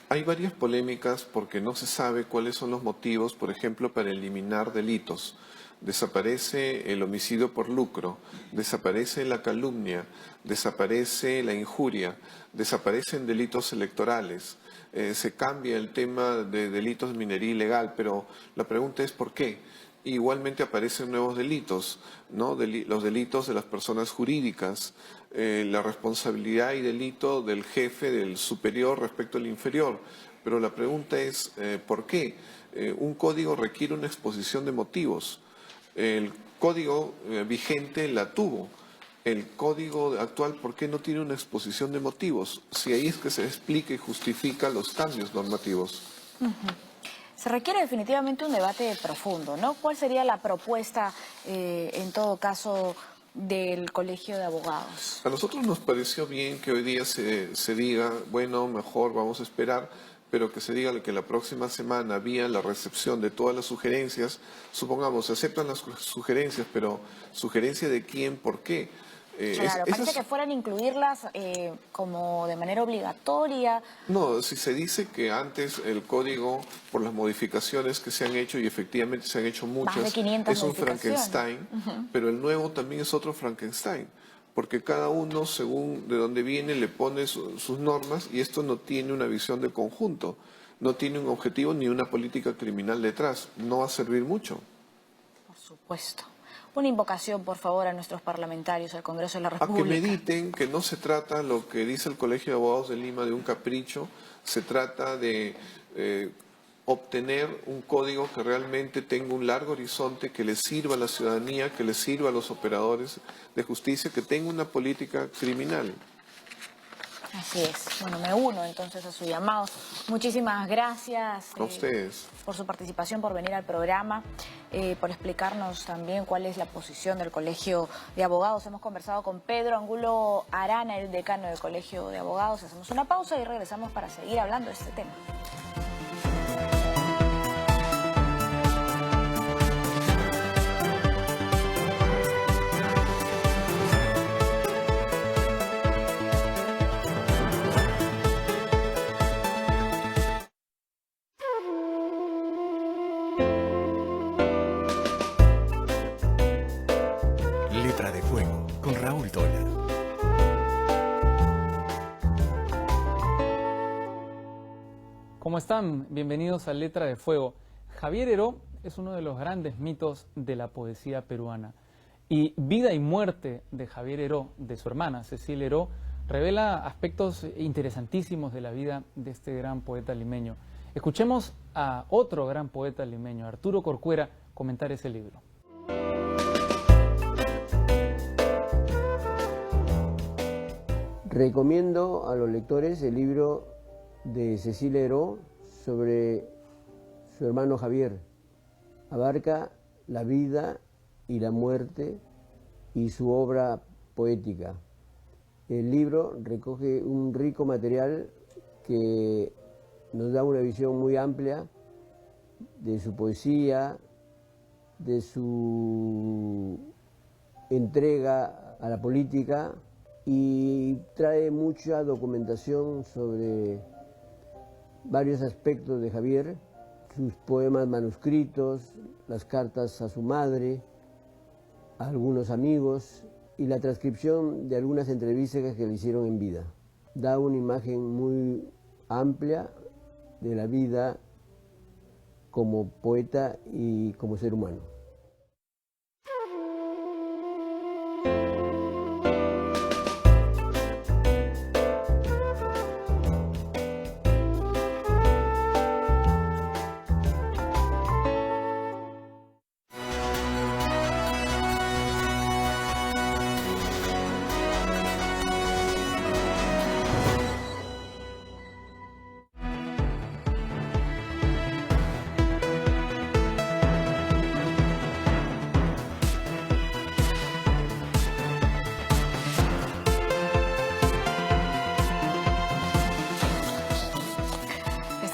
Hay varias polémicas porque no se sabe cuáles son los motivos, por ejemplo, para eliminar delitos. Desaparece el homicidio por lucro, desaparece la calumnia, desaparece la injuria, desaparecen delitos electorales, se cambia el tema de delitos de minería ilegal, pero la pregunta es ¿por qué? Igualmente aparecen nuevos delitos, ¿no? Los delitos de las personas jurídicas, la responsabilidad y delito del jefe, del superior respecto al inferior. Pero la pregunta es ¿por qué? Un código requiere una exposición de motivos. El código vigente la tuvo. El código actual, ¿por qué no tiene una exposición de motivos? Si ahí es que se explica y justifica los cambios normativos. Se requiere definitivamente un debate profundo, ¿no? ¿Cuál sería la propuesta, en todo caso, del Colegio de Abogados? A nosotros nos pareció bien que hoy día se diga, bueno, mejor vamos a esperar, pero que se diga que la próxima semana, vía la recepción de todas las sugerencias, supongamos, se aceptan las sugerencias, pero ¿sugerencia de quién? ¿Por qué? Claro, parece que fueran a incluirlas como de manera obligatoria. No, si se dice que antes el código, por las modificaciones que se han hecho, y efectivamente se han hecho muchas, más de 500 es un Frankenstein, pero el nuevo también es otro Frankenstein, porque cada uno, según de dónde viene, le pone sus normas, y esto no tiene una visión de conjunto, no tiene un objetivo ni una política criminal detrás, no va a servir mucho. Por supuesto. Una invocación, por favor, a nuestros parlamentarios, al Congreso de la República. A que mediten que no se trata, lo que dice el Colegio de Abogados de Lima, de un capricho, se trata de obtener un código que realmente tenga un largo horizonte, que le sirva a la ciudadanía, que le sirva a los operadores de justicia, que tenga una política criminal. Así es. Bueno, me uno entonces a su llamado. Muchísimas gracias a ustedes por su participación, por venir al programa, por explicarnos también cuál es la posición del Colegio de Abogados. Hemos conversado con Pedro Angulo Arana, el decano del Colegio de Abogados. Hacemos una pausa y regresamos para seguir hablando de este tema. Letra de Fuego, con Raúl Tola. ¿Cómo están? Bienvenidos a Letra de Fuego. Javier Heró es uno de los grandes mitos de la poesía peruana. Y Vida y Muerte de Javier Heró, de su hermana Cecilia Heró, revela aspectos interesantísimos de la vida de este gran poeta limeño. Escuchemos a otro gran poeta limeño, Arturo Corcuera, comentar ese libro. Recomiendo a los lectores el libro de Cecilia Heró sobre su hermano Javier. Abarca la vida y la muerte y su obra poética. El libro recoge un rico material que nos da una visión muy amplia de su poesía, de su entrega a la política, y trae mucha documentación sobre varios aspectos de Javier, sus poemas manuscritos, las cartas a su madre, a algunos amigos y la transcripción de algunas entrevistas que le hicieron en vida. Da una imagen muy amplia de la vida como poeta y como ser humano.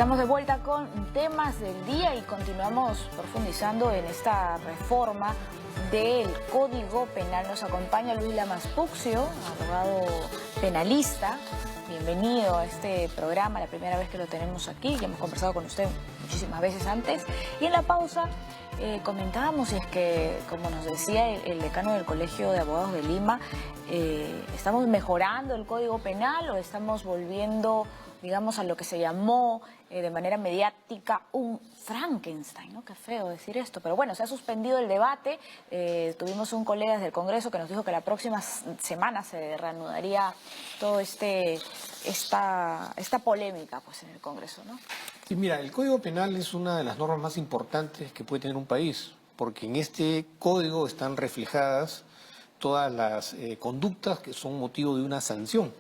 Estamos de vuelta con temas del día y continuamos profundizando en esta reforma del Código Penal. Nos acompaña Luis Lamas Puccio, abogado penalista. Bienvenido a este programa, la primera vez que lo tenemos aquí. Ya hemos conversado con usted muchísimas veces antes. Y en la pausa comentábamos, y es que, como nos decía el decano del Colegio de Abogados de Lima, ¿estamos mejorando el Código Penal o estamos volviendo, digamos, a lo que se llamó de manera mediática un Frankenstein, ¿no? Qué feo decir esto, pero bueno, se ha suspendido el debate. Tuvimos un colega del Congreso que nos dijo que la próxima semana se reanudaría todo esta polémica pues en el Congreso, ¿no? Sí, mira, el Código Penal es una de las normas más importantes que puede tener un país, porque en este código están reflejadas todas las conductas que son motivo de una sanción.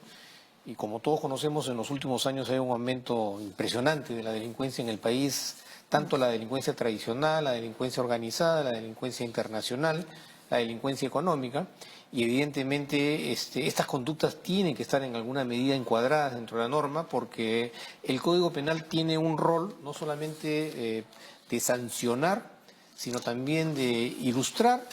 Y como todos conocemos, en los últimos años hay un aumento impresionante de la delincuencia en el país, tanto la delincuencia tradicional, la delincuencia organizada, la delincuencia internacional, la delincuencia económica, y evidentemente estas conductas tienen que estar en alguna medida encuadradas dentro de la norma, porque el Código Penal tiene un rol no solamente de sancionar, sino también de ilustrar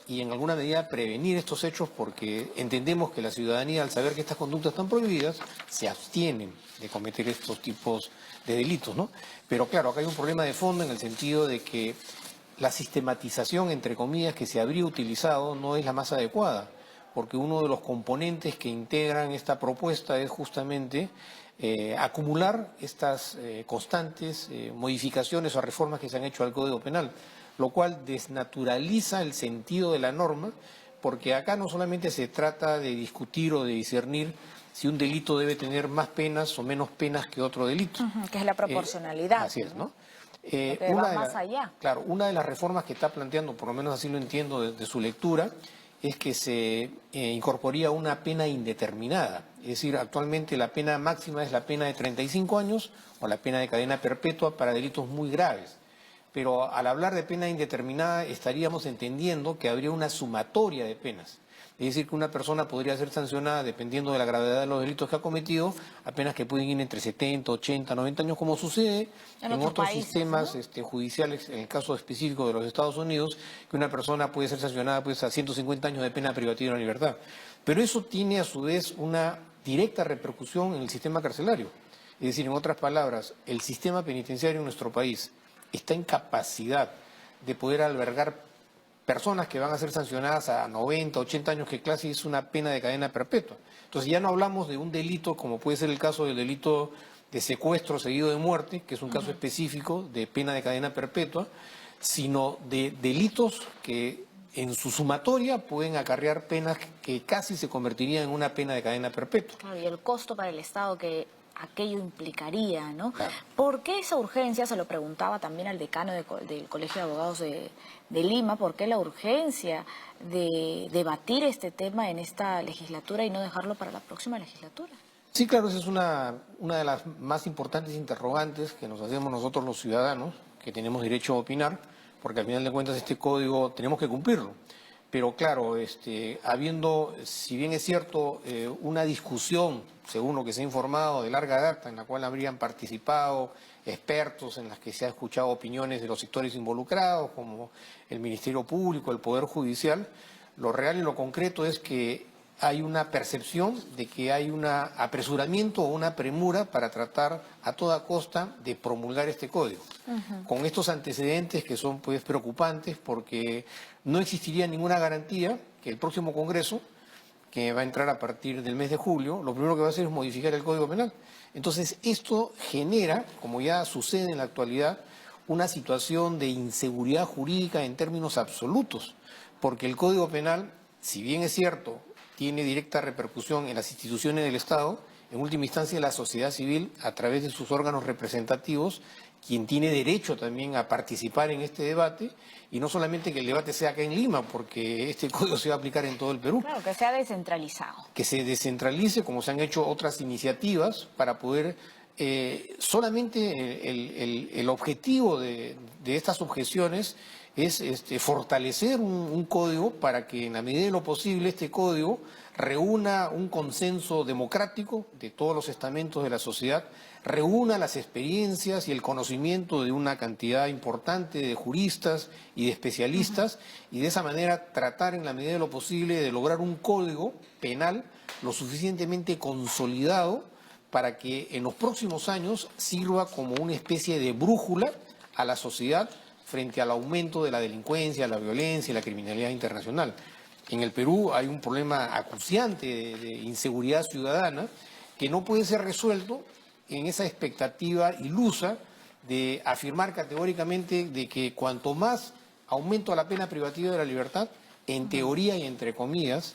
y en alguna medida prevenir estos hechos, porque entendemos que la ciudadanía, al saber que estas conductas están prohibidas, se abstienen de cometer estos tipos de delitos, ¿no? Pero claro, acá hay un problema de fondo en el sentido de que la sistematización, entre comillas, que se habría utilizado no es la más adecuada, porque uno de los componentes que integran esta propuesta es justamente acumular estas constantes modificaciones o reformas que se han hecho al Código Penal, lo cual desnaturaliza el sentido de la norma, porque acá no solamente se trata de discutir o de discernir si un delito debe tener más penas o menos penas que otro delito. Que es la proporcionalidad. Así es, ¿no? Va más allá. Claro, una de las reformas que está planteando, por lo menos así lo entiendo de su lectura, es que se incorporaría una pena indeterminada. Es decir, actualmente la pena máxima es la pena de 35 años o la pena de cadena perpetua para delitos muy graves. Pero al hablar de pena indeterminada estaríamos entendiendo que habría una sumatoria de penas. Es decir, que una persona podría ser sancionada, dependiendo de la gravedad de los delitos que ha cometido, a penas que pueden ir entre 70, 80, 90 años, como sucede en otros países, sistemas, ¿no? Judiciales, en el caso específico de los Estados Unidos, que una persona puede ser sancionada pues, a 150 años de pena privativa de la libertad. Pero eso tiene a su vez una directa repercusión en el sistema carcelario. Es decir, en otras palabras, el sistema penitenciario en nuestro país está en capacidad de poder albergar personas que van a ser sancionadas a 90, 80 años, que casi es una pena de cadena perpetua. Entonces ya no hablamos de un delito como puede ser el caso del delito de secuestro seguido de muerte, que es un caso específico de pena de cadena perpetua, sino de delitos que en su sumatoria pueden acarrear penas que casi se convertirían en una pena de cadena perpetua. Claro, y el costo para el Estado que aquello implicaría, ¿no? Claro. ¿Por qué esa urgencia? Se lo preguntaba también al decano del Colegio de Abogados de Lima, ¿por qué la urgencia de debatir este tema en esta legislatura y no dejarlo para la próxima legislatura? Sí, claro, esa es una de las más importantes interrogantes que nos hacemos nosotros los ciudadanos, que tenemos derecho a opinar, porque al final de cuentas este código tenemos que cumplirlo. Pero claro, habiendo, si bien es cierto, una discusión, según lo que se ha informado, de larga data, en la cual habrían participado expertos, en las que se ha escuchado opiniones de los sectores involucrados, como el Ministerio Público, el Poder Judicial, lo real y lo concreto es que hay una percepción de que hay un apresuramiento o una premura para tratar a toda costa de promulgar este código. Con estos antecedentes que son pues preocupantes, porque no existiría ninguna garantía que el próximo Congreso, que va a entrar a partir del mes de julio, lo primero que va a hacer es modificar el Código Penal. Entonces esto genera, como ya sucede en la actualidad, una situación de inseguridad jurídica en términos absolutos, porque el Código Penal, si bien es cierto, tiene directa repercusión en las instituciones del Estado, en última instancia la sociedad civil, a través de sus órganos representativos, quien tiene derecho también a participar en este debate, y no solamente que el debate sea acá en Lima, porque este código se va a aplicar en todo el Perú. Claro, que sea descentralizado. Que se descentralice, como se han hecho otras iniciativas, para poder solamente el objetivo de estas objeciones es fortalecer un código para que en la medida de lo posible este código reúna un consenso democrático de todos los estamentos de la sociedad, reúna las experiencias y el conocimiento de una cantidad importante de juristas y de especialistas y de esa manera tratar en la medida de lo posible de lograr un código penal lo suficientemente consolidado para que en los próximos años sirva como una especie de brújula a la sociedad frente al aumento de la delincuencia, la violencia y la criminalidad internacional. En el Perú hay un problema acuciante de inseguridad ciudadana que no puede ser resuelto en esa expectativa ilusa de afirmar categóricamente de que cuanto más aumento a la pena privativa de la libertad, en teoría y entre comillas,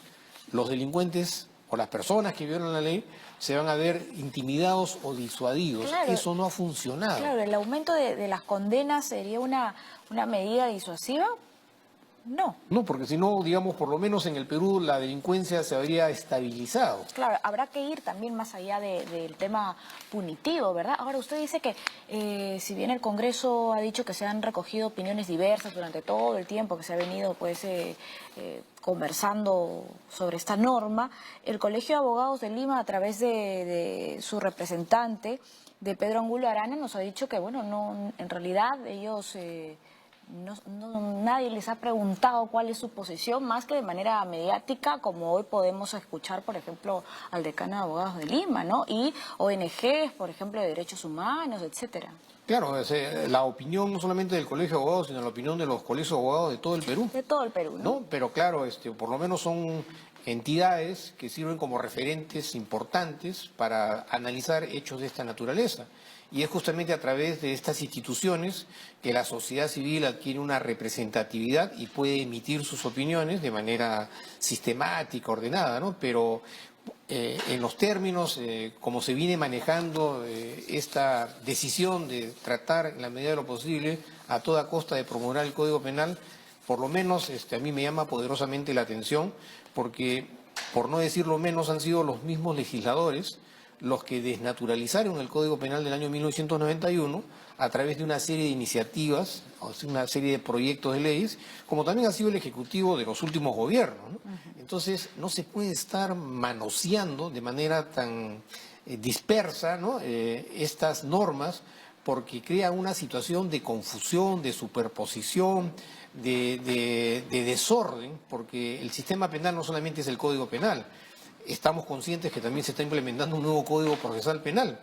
los delincuentes o las personas que violan la ley se van a ver intimidados o disuadidos. Claro. Eso no ha funcionado. Claro, ¿el aumento de las condenas sería una medida disuasiva? No. No, porque si no, digamos, por lo menos en el Perú la delincuencia se habría estabilizado. Claro, habrá que ir también más allá del tema punitivo, ¿verdad? Ahora, usted dice que si bien el Congreso ha dicho que se han recogido opiniones diversas durante todo el tiempo que se ha venido pues conversando sobre esta norma, el Colegio de Abogados de Lima, a través de su representante, de Pedro Angulo Arana, nos ha dicho que, bueno, no, en realidad ellos... nadie les ha preguntado cuál es su posición, más que de manera mediática, como hoy podemos escuchar, por ejemplo, al decano de Abogados de Lima, ¿no? Y ONGs, por ejemplo, de derechos humanos, etcétera. Claro, la opinión no solamente del Colegio de Abogados, sino la opinión de los colegios de abogados de todo el Perú. De todo el Perú, ¿no? Pero claro, por lo menos son entidades que sirven como referentes importantes para analizar hechos de esta naturaleza. Y es justamente a través de estas instituciones que la sociedad civil adquiere una representatividad y puede emitir sus opiniones de manera sistemática, ordenada, ¿no? Pero en los términos, como se viene manejando esta decisión de tratar en la medida de lo posible a toda costa de promover el Código Penal, por lo menos a mí me llama poderosamente la atención porque, por no decirlo menos, han sido los mismos legisladores los que desnaturalizaron el Código Penal del año 1991 a través de una serie de iniciativas, una serie de proyectos de leyes, como también ha sido el Ejecutivo de los últimos gobiernos, ¿no? Entonces, no se puede estar manoseando de manera tan dispersa, ¿no? Estas normas, porque crea una situación de confusión, de superposición, de desorden, porque el sistema penal no solamente es el Código Penal. Estamos conscientes que también se está implementando un nuevo Código Procesal Penal,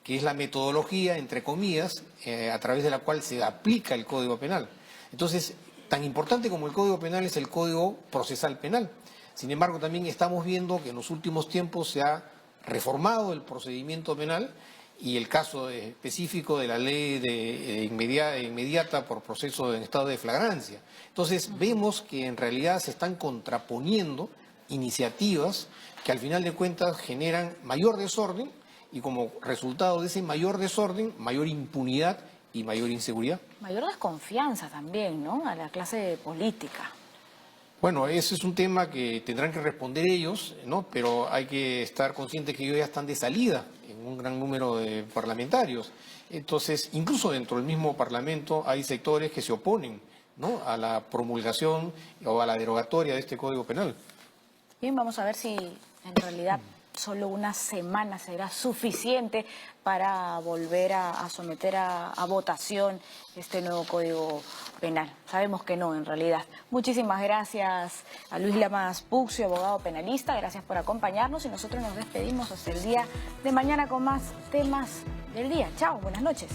que es la metodología, entre comillas, a través de la cual se aplica el Código Penal. Entonces, tan importante como el Código Penal es el Código Procesal Penal. Sin embargo, también estamos viendo que en los últimos tiempos se ha reformado el procedimiento penal y el caso específico de la ley de inmediata por proceso en estado de flagrancia. Entonces, vemos que en realidad se están contraponiendo iniciativas que al final de cuentas generan mayor desorden y como resultado de ese mayor desorden, mayor impunidad y mayor inseguridad. Mayor desconfianza también, ¿no?, a la clase política. Bueno, ese es un tema que tendrán que responder ellos, ¿no? Pero hay que estar conscientes que ellos ya están de salida en un gran número de parlamentarios. Entonces, incluso dentro del mismo Parlamento hay sectores que se oponen, ¿no?, a la promulgación o a la derogatoria de este Código Penal. Bien, vamos a ver si en realidad solo una semana será suficiente para volver a someter a votación este nuevo Código Penal. Sabemos que no, en realidad. Muchísimas gracias a Luis Lamas Puccio, abogado penalista. Gracias por acompañarnos y nosotros nos despedimos hasta el día de mañana con más temas del día. Chao, buenas noches.